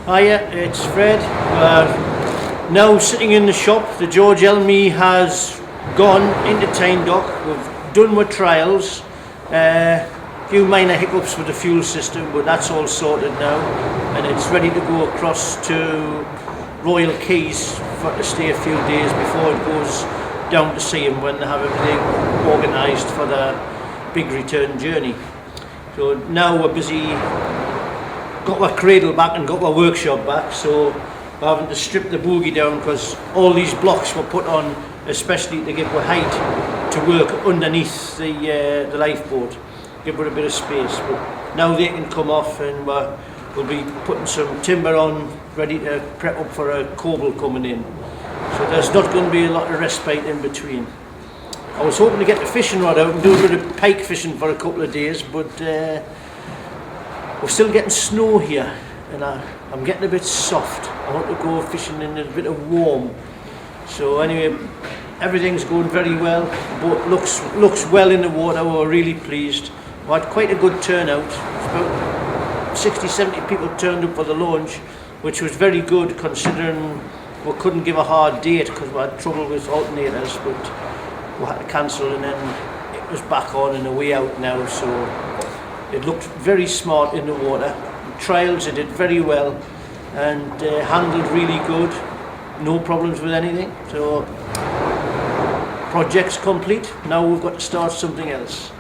Hiya, it's Fred. We're now sitting in the shop. The George Elmy has gone into Tyne dock. We've done with trials. Few minor hiccups with the fuel system, but that's all sorted now, and it's ready to go across to Royal Keys to stay a few days before it goes down to Seaham when they have everything organised for the big return journey. So now we're busy, got our cradle back and got our workshop back, so we're having to strip the bogie down because all these blocks were put on especially to give our height to work underneath the lifeboat, give it a bit of space. But now they can come off, and we'll be putting some timber on, ready to prep up for a cobble coming in. So there's not going to be a lot of respite in between. I was hoping to get the fishing rod out and do a bit of pike fishing for a couple of days, but we're still getting snow here, and I'm getting a bit soft. I want to go fishing in a bit of warm. So anyway, everything's going very well. The boat looks well in the water. We're really pleased. We had quite a good turnout. About 60-70 people turned up for the launch, which was very good considering we couldn't give a hard date because we had trouble with alternators, but we had to cancel, and then it was back on and away out now. So it looked very smart in the water. The trials, it did very well and handled really good. No problems with anything. So project's complete. Now we've got to start something else.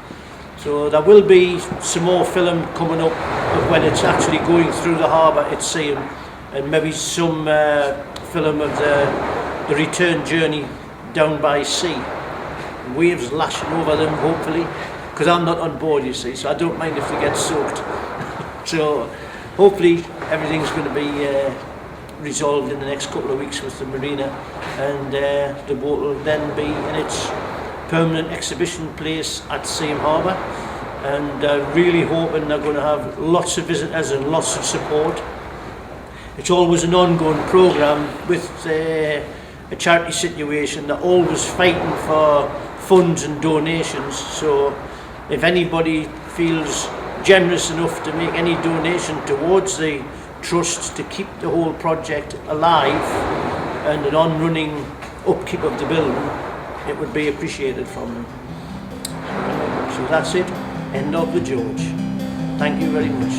So there will be some more film coming up of when it's actually going through the harbour at Seaham, and maybe some film of the return journey down by sea. Waves lashing over them, hopefully, because I'm not on board, you see, so I don't mind if they get soaked. So hopefully everything's going to be resolved in the next couple of weeks with the marina, and the boat will then be in its permanent exhibition place at Seaham Harbour, and really hoping they're going to have lots of visitors and lots of support. It's always an ongoing programme with a charity situation. They're always fighting for funds and donations, so if anybody feels generous enough to make any donation towards the trust to keep the whole project alive and an on-running upkeep of the building, it would be appreciated from them. So that's it, end of the George. Thank you very much.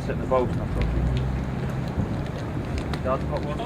Sit in the boat and I've got Dad's got one.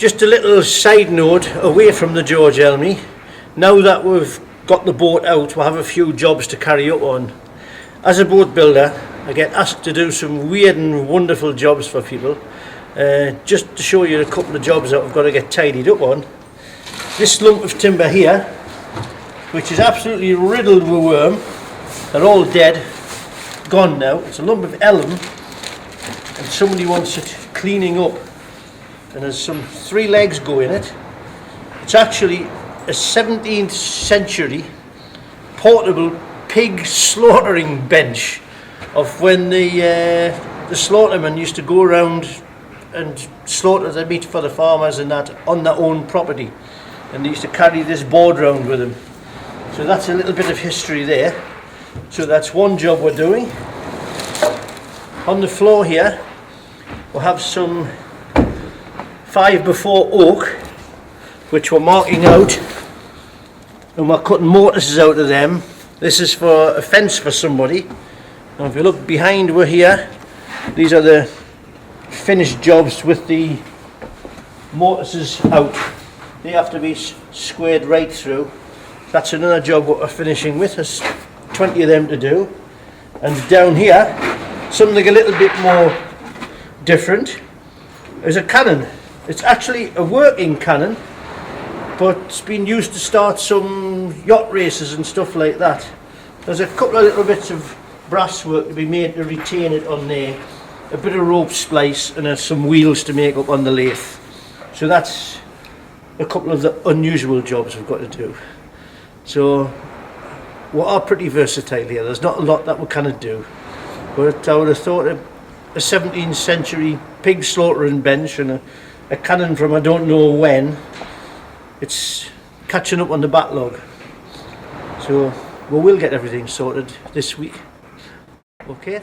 Just a little side note away from the George Elmy. Now that we've got the boat out, we'll have a few jobs to carry up on. As a boat builder, I get asked to do some weird and wonderful jobs for people. Just to show you a couple of jobs that I've got to get tidied up on. This lump of timber here, which is absolutely riddled with worm, they're all dead, gone now. It's a lump of elm, and somebody wants it cleaning up. And there's some 3 legs go in it. It's actually a 17th century portable pig slaughtering bench of when the slaughtermen used to go around and slaughter the meat for the farmers and that on their own property, and they used to carry this board round with them. So that's a little bit of history there. So that's one job we're doing. On the floor here we'll have some 5x4 oak, which we're marking out, and we're cutting mortises out of them. This is for a fence for somebody. Now if you look behind, we're here. These are the finished jobs with the mortises out. They have to be squared right through. That's another job what we're finishing with. There's 20 of them to do. And down here, something a little bit more different. There's a cannon. It's actually a working cannon, but it's been used to start some yacht races and stuff like that. There's a couple of little bits of brass work to be made to retain it on there, a bit of rope splice, and there's some wheels to make up on the lathe. So that's a couple of the unusual jobs we've got to do. So we are pretty versatile here. There's not a lot that we cannot do, but I would have thought a 17th century pig slaughtering bench and a cannon from I don't know when, it's catching up on the backlog. So we will get everything sorted this week. Okay.